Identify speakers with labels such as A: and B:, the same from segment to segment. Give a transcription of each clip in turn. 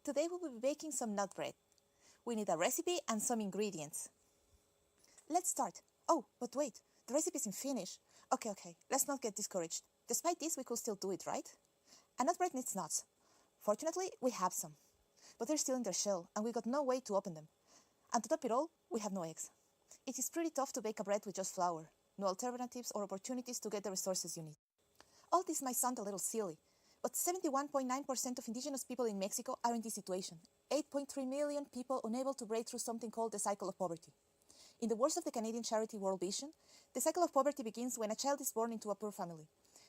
A: Today we will be baking some nut bread. We need a recipe and some ingredients. Let's start. Oh, but wait, the recipe is in Finnish. Okay, let's not get discouraged. Despite this, we could still do it, right? A nut bread needs nuts. Fortunately, we have some. But they're still in their shell, and we got no way to open them. And to top it all, we have no eggs. It is pretty tough to bake a bread with just flour. No alternatives or opportunities to get the resources you need. All this might sound a little silly, but 71.9% of indigenous people in Mexico are in this situation. 8.3 million people unable to break through something called the cycle of poverty. In the words of the Canadian charity World Vision, the cycle of poverty begins when a child is born into a poor family.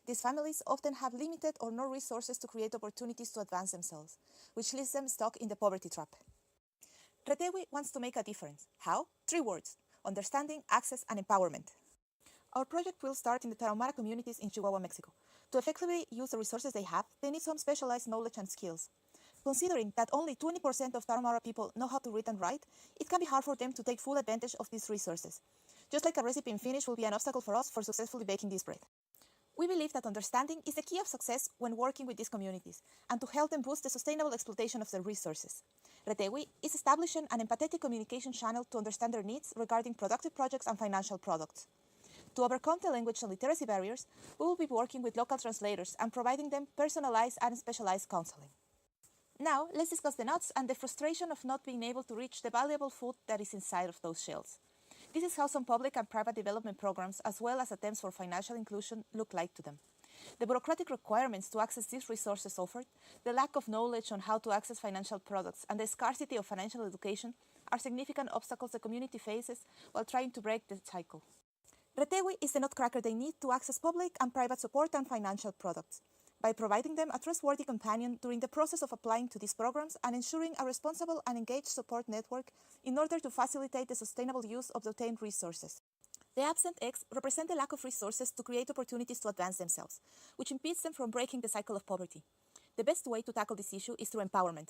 A: These families often have limited or no resources to create opportunities to advance themselves, which leaves them stuck in the poverty trap. RETEWI wants to make a difference. How? 3 words: understanding, access, and empowerment. Our project will start in the Tarahumara communities in Chihuahua, Mexico. To effectively use the resources they have, they need some specialized knowledge and skills. Considering that only 20% of Tarahumara people know how to read and write, it can be hard for them to take full advantage of these resources. Just like a recipe in Finnish will be an obstacle for us for successfully baking this bread. We believe that understanding is the key of success when working with these communities and to help them boost the sustainable exploitation of their resources. RETEWI is establishing an empathetic communication channel to understand their needs regarding productive projects and financial products. To overcome the language and literacy barriers, we will be working with local translators and providing them personalized and specialized counseling. Now, let's discuss the nuts and the frustration of not being able to reach the valuable food that is inside of those shells. This is how some public and private development programs, as well as attempts for financial inclusion, look like to them. The bureaucratic requirements to access these resources offered, the lack of knowledge on how to access financial products, and the scarcity of financial education are significant obstacles the community faces while trying to break the cycle. RETEWI is the nutcracker they need to access public and private support and financial products, by providing them a trustworthy companion during the process of applying to these programs and ensuring a responsible and engaged support network in order to facilitate the sustainable use of the obtained resources. The absent eggs represent the lack of resources to create opportunities to advance themselves, which impedes them from breaking the cycle of poverty. The best way to tackle this issue is through empowerment.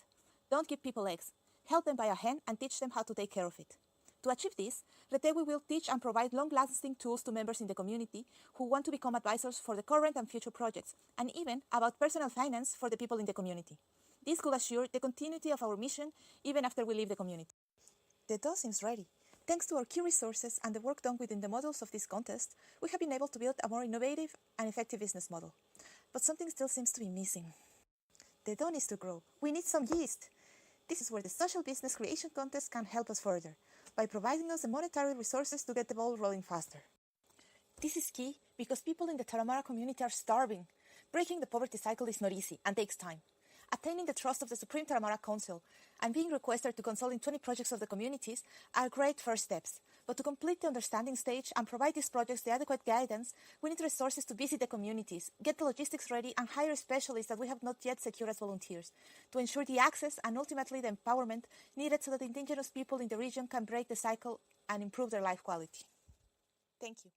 A: Don't give people eggs. Help them buy a hen and teach them how to take care of it. To achieve this, RETEWI will teach and provide long-lasting tools to members in the community who want to become advisors for the current and future projects, and even about personal finance for the people in the community. This will assure the continuity of our mission even after we leave the community. The dough seems ready. Thanks to our key resources and the work done within the models of this contest, we have been able to build a more innovative and effective business model. But something still seems to be missing. The dough needs to grow. We need some yeast. This is where the social business creation contest can help us further, by providing us the monetary resources to get the ball rolling faster. This is key because people in the Tarahumara community are starving. Breaking the poverty cycle is not easy and takes time. Attaining the trust of the Supreme Tarahumara Council and being requested to consult in 20 projects of the communities are great first steps. But to complete the understanding stage and provide these projects the adequate guidance, we need resources to visit the communities, get the logistics ready, and hire specialists that we have not yet secured as volunteers to ensure the access and ultimately the empowerment needed so that indigenous people in the region can break the cycle and improve their life quality. Thank you.